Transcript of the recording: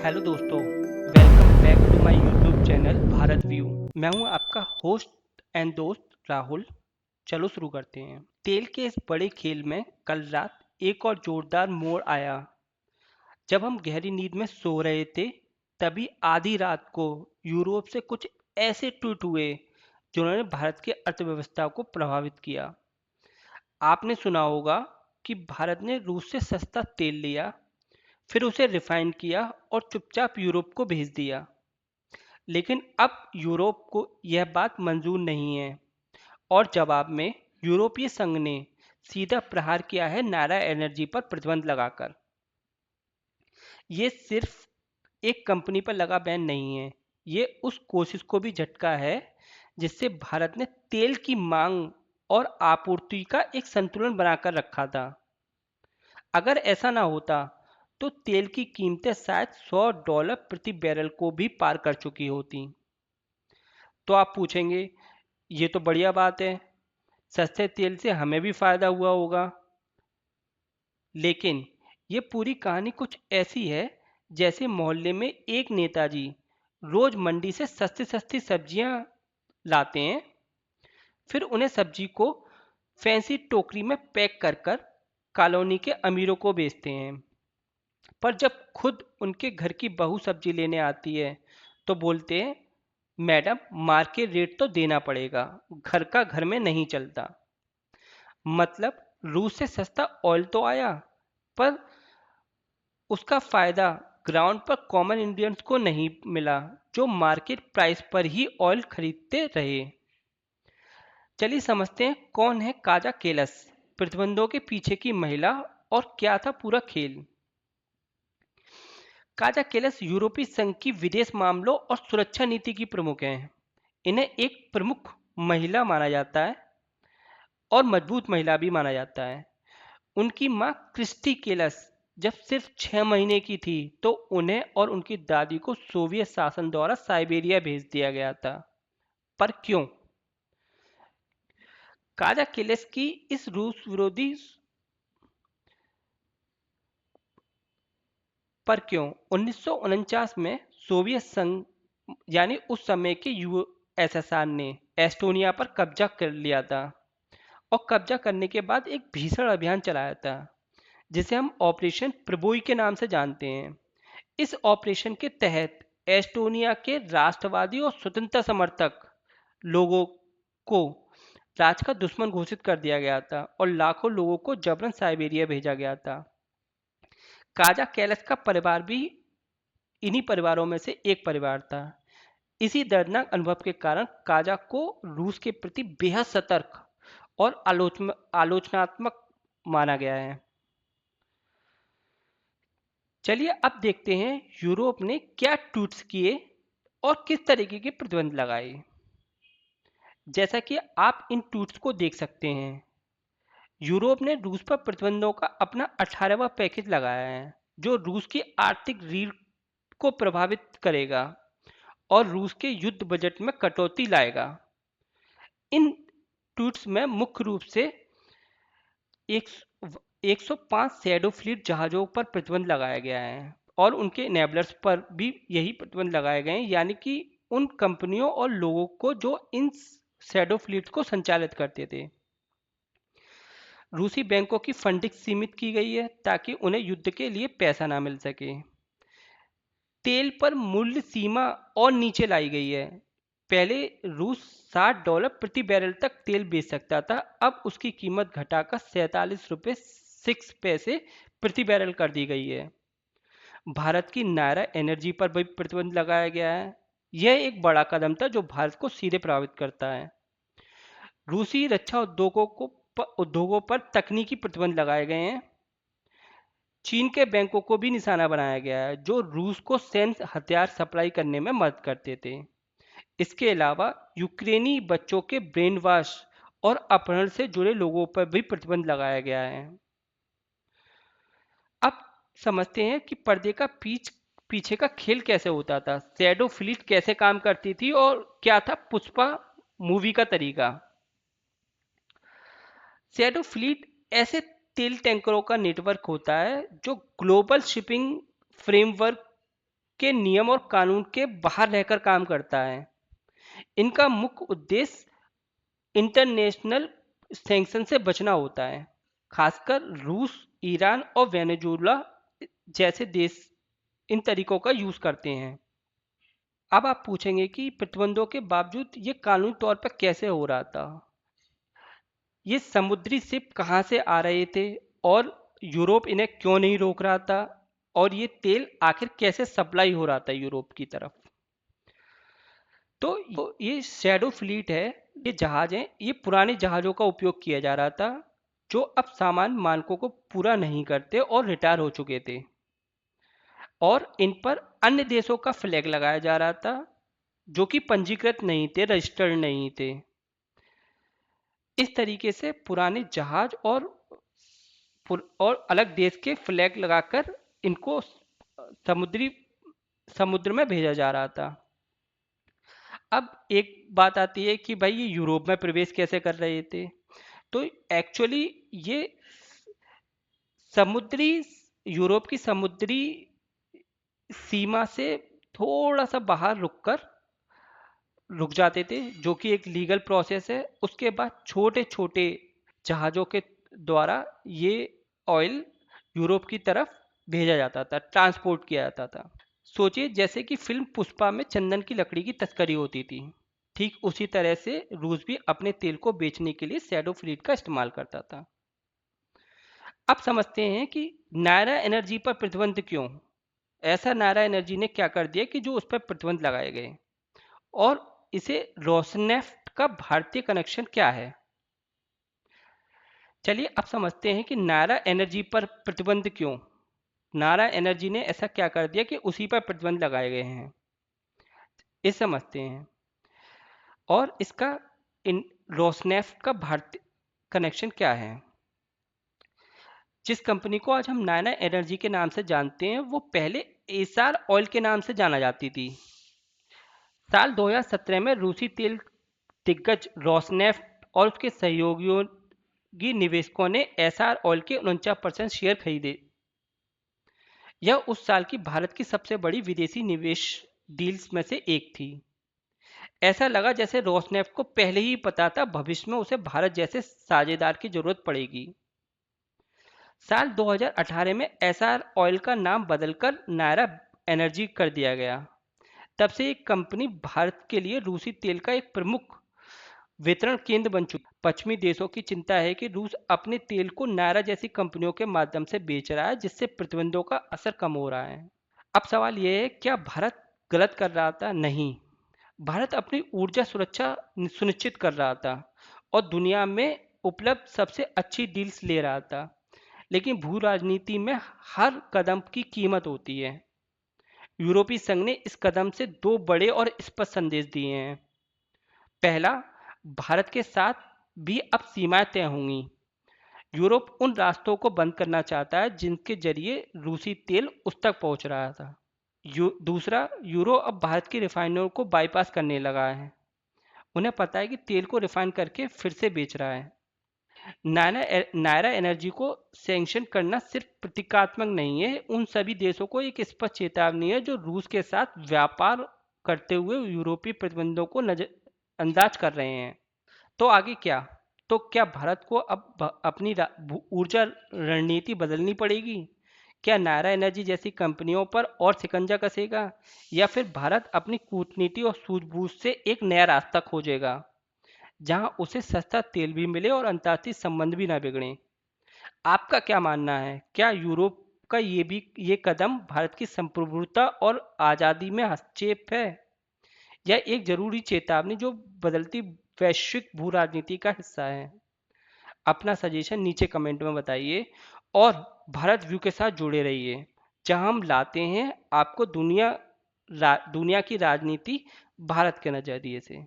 Hello दोस्तों, welcome back to my YouTube channel Bharat view. मैं हूं आपका होस्ट एंड दोस्त राहुल। चलो शुरू करते हैं। तेल के इस बड़े खेल में कल रात एक और जोरदार मोड़ आया। जब हम गहरी नींद में सो रहे थे, तभी आधी रात को यूरोप से कुछ ऐसे ट्वीट हुए जिन्होंने भारत की अर्थव्यवस्था को प्रभावित किया। आपने सुना होगा कि भारत ने रूस से सस्ता तेल लिया, फिर उसे रिफाइन किया और चुपचाप यूरोप को भेज दिया। लेकिन अब यूरोप को यह बात मंजूर नहीं है और जवाब में यूरोपीय संघ ने सीधा प्रहार किया है नायरा एनर्जी पर प्रतिबंध लगाकर। ये सिर्फ एक कंपनी पर लगा बैन नहीं है, ये उस कोशिश को भी झटका है जिससे भारत ने तेल की मांग और आपूर्ति का एक संतुलन बनाकर रखा था। अगर ऐसा ना होता तो तेल की कीमतें शायद $100 प्रति बैरल को भी पार कर चुकी होती। तो आप पूछेंगे, ये तो बढ़िया बात है, सस्ते तेल से हमें भी फायदा हुआ होगा। लेकिन ये पूरी कहानी कुछ ऐसी है जैसे मोहल्ले में एक नेताजी रोज मंडी से सस्ती सस्ती सब्जियां लाते हैं, फिर उन्हें सब्जी को फैंसी टोकरी में पैक कर कर कॉलोनी के अमीरों को बेचते हैं। पर जब खुद उनके घर की बहू सब्जी लेने आती है तो बोलते हैं, मैडम मार्केट रेट तो देना पड़ेगा, घर का घर में नहीं चलता। मतलब रूस से सस्ता ऑयल तो आया, पर उसका फायदा ग्राउंड पर कॉमन इंडियंस को नहीं मिला जो मार्केट प्राइस पर ही ऑयल खरीदते रहे। चलिए समझते हैं कौन है काजा केलस, प्रतिबंधों के पीछे की महिला, और क्या था पूरा खेल। काजा केलस यूरोपीय संघ की विदेश मामलों और सुरक्षा नीति की प्रमुख हैं। इन्हें एक प्रमुख महिला माना जाता है और मजबूत महिला भी माना जाता है। उनकी मां क्रिस्टी केलस जब सिर्फ 6 महीने की थी तो उन्हें और उनकी दादी को सोवियत शासन द्वारा साइबेरिया भेज दिया गया था। पर क्यों? काजा केलस की इस रूस विरोधी पर क्यों 1949 में सोवियत संघ यानी उस समय के यूएसएसआर ने एस्टोनिया पर कब्जा कर लिया था और कब्जा करने के बाद एक भीषण अभियान चलाया था जिसे हम ऑपरेशन प्रबोई के नाम से जानते हैं। इस ऑपरेशन के तहत एस्टोनिया के राष्ट्रवादी और स्वतंत्रता समर्थक लोगों को राज का दुश्मन घोषित कर दिया गया था और लाखों लोगों को जबरन साइबेरिया भेजा गया था। काजा कैलस का परिवार भी इन्हीं परिवारों में से एक परिवार था। इसी दर्दनाक अनुभव के कारण काजा को रूस के प्रति बेहद सतर्क और आलोचनात्मक माना गया है। चलिए अब देखते हैं यूरोप ने क्या ट्वीट्स किए और किस तरीके के प्रतिबंध लगाए। जैसा कि आप इन ट्वीट्स को देख सकते हैं, यूरोप ने रूस पर प्रतिबंधों का अपना 18वां पैकेज लगाया है जो रूस की आर्थिक रीढ़ को प्रभावित करेगा और रूस के युद्ध बजट में कटौती लाएगा। इन ट्वीट्स में मुख्य रूप से एक 105 शैडो फ्लीट जहाज़ों पर प्रतिबंध लगाया गया है और उनके इनेबलर्स पर भी यही प्रतिबंध लगाए गए हैं, यानी कि उन कंपनियों और लोगों को जो इन शैडो फ्लीट को संचालित करते थे। रूसी बैंकों की फंडिंग सीमित की गई है ताकि उन्हें युद्ध के लिए पैसा ना मिल सके। तेल पर मूल्य सीमा और नीचे लाई गई है। पहले रूस $60 प्रति बैरल तक तेल बेच सकता था, अब उसकी कीमत घटाकर ₹47.06 प्रति बैरल कर दी गई है। भारत की नायरा एनर्जी पर भी प्रतिबंध लगाया गया है। यह एक बड़ा कदम था जो भारत को सीधे प्रभावित करता है। रूसी रक्षा उद्योगों पर तकनीकी प्रतिबंध लगाए गए हैं। चीन के बैंकों को भी निशाना बनाया गया है जो रूस को सैन्य हथियार सप्लाई करने में मदद करते थे। इसके अलावा यूक्रेनी बच्चों के ब्रेन वॉश और अपहरण से जुड़े लोगों पर भी प्रतिबंध लगाया गया है। अब समझते हैं कि पर्दे का पीछे का खेल कैसे होता था, शैडो फ्लीट कैसे काम करती थी और क्या था पुष्पा मूवी का तरीका। शैडो फ्लीट ऐसे तेल टैंकरों का नेटवर्क होता है जो ग्लोबल शिपिंग फ्रेमवर्क के नियम और कानून के बाहर रहकर काम करता है। इनका मुख्य उद्देश्य इंटरनेशनल सैंक्शन से बचना होता है। खासकर रूस, ईरान और वेनेजुएला जैसे देश इन तरीकों का यूज करते हैं। अब आप पूछेंगे कि प्रतिबंधों के बावजूद ये कानूनी तौर पर कैसे हो रहा था। ये समुद्री शिप कहाँ से आ रहे थे और यूरोप इन्हें क्यों नहीं रोक रहा था, और ये तेल आखिर कैसे सप्लाई हो रहा था यूरोप की तरफ। तो ये शैडो फ्लीट है, ये जहाज हैं, ये पुराने जहाज़ों का उपयोग किया जा रहा था जो अब सामान्य मानकों को पूरा नहीं करते और रिटायर हो चुके थे, और इन पर अन्य देशों का फ्लैग लगाया जा रहा था जो कि पंजीकृत नहीं थे, रजिस्टर्ड नहीं थे। इस तरीके से पुराने जहाज और अलग देश के फ्लैग लगाकर इनको समुद्री समुद्र में भेजा जा रहा था। अब एक बात आती है कि भाई ये यूरोप में प्रवेश कैसे कर रहे थे। तो एक्चुअली ये समुद्री यूरोप की समुद्री सीमा से थोड़ा सा बाहर रुक जाते थे, जो कि एक लीगल प्रोसेस है। उसके बाद छोटे छोटे जहाज़ों के द्वारा ये ऑयल यूरोप की तरफ भेजा जाता था, ट्रांसपोर्ट किया जाता था। सोचिए जैसे कि फिल्म पुष्पा में चंदन की लकड़ी की तस्करी होती थी, ठीक उसी तरह से रूस भी अपने तेल को बेचने के लिए शैडो फ्लीट का इस्तेमाल करता था। अब समझते हैं कि नायरा एनर्जी पर प्रतिबंध क्यों। ऐसा नायरा एनर्जी ने क्या कर दिया कि जो उस पर प्रतिबंध लगाए गए, और इसे रोसनेफ्ट का भारतीय कनेक्शन क्या है। चलिए अब समझते हैं कि नायरा एनर्जी पर प्रतिबंध क्यों। नायरा एनर्जी ने ऐसा क्या कर दिया कि उसी पर प्रतिबंध लगाए गए हैं, इस समझते हैं। और इसका इन रोसनेफ्ट का भारतीय कनेक्शन क्या है। जिस कंपनी को आज हम नायरा एनर्जी के नाम से जानते हैं, वो पहले एसार ऑयल के नाम से जाना जाती थी। साल 2017 में रूसी तेल दिग्गज रोसनेफ्ट और उसके सहयोगी निवेशकों ने एसार ऑयल के 49% शेयर खरीदे। यह उस साल की भारत की सबसे बड़ी विदेशी निवेश डील्स में से एक थी। ऐसा लगा जैसे रोसनेफ्ट को पहले ही पता था भविष्य में उसे भारत जैसे साझेदार की जरूरत पड़ेगी। साल 2018 में एसआर ऑयल का नाम बदलकर नायरा एनर्जी कर दिया गया। तब से ये कंपनी भारत के लिए रूसी तेल का एक प्रमुख वितरण केंद्र बन चुकी। पश्चिमी देशों की चिंता है कि रूस अपने तेल को नायरा जैसी कंपनियों के माध्यम से बेच रहा है, जिससे प्रतिबंधों का असर कम हो रहा है। अब सवाल यह है, क्या भारत गलत कर रहा था? नहीं, भारत अपनी ऊर्जा सुरक्षा सुनिश्चित कर रहा था और दुनिया में उपलब्ध सबसे अच्छी डील्स ले रहा था। लेकिन भू राजनीति में हर कदम की कीमत होती है। यूरोपीय संघ ने इस कदम से दो बड़े और स्पष्ट संदेश दिए हैं। पहला, भारत के साथ भी अब सीमाएं तय होंगी। यूरोप उन रास्तों को बंद करना चाहता है जिनके जरिए रूसी तेल उस तक पहुंच रहा था। दूसरा, यूरो अब भारत की रिफाइनरियों को बाईपास करने लगा है। उन्हें पता है कि तेल को रिफाइन करके फिर से बेच रहा है। नायरा एनर्जी को सैंक्शन करना सिर्फ प्रतीकात्मक नहीं है, उन सभी देशों को एक स्पष्ट चेतावनी है जो रूस के साथ व्यापार करते हुए यूरोपीय प्रतिबंधों को नजरअंदाज कर रहे हैं। तो आगे क्या? तो क्या भारत को अब अपनी ऊर्जा रणनीति बदलनी पड़ेगी? क्या नायरा एनर्जी जैसी कंपनियों पर और शिकंजा कसेगा, या फिर भारत अपनी कूटनीति और सूझबूझ से एक नया रास्ता खोजेगा जहां उसे सस्ता तेल भी मिले और अंतर्राष्ट्रीय संबंध भी ना बिगड़े? आपका क्या मानना है? क्या यूरोप का ये कदम भारत की संप्रभुता और आज़ादी में हस्तक्षेप है, या एक जरूरी चेतावनी जो बदलती वैश्विक भू राजनीति का हिस्सा है? अपना सजेशन नीचे कमेंट में बताइए और भारत व्यू के साथ जुड़े रहिए, जहां हम लाते हैं आपको दुनिया की राजनीति भारत के नजरिए से।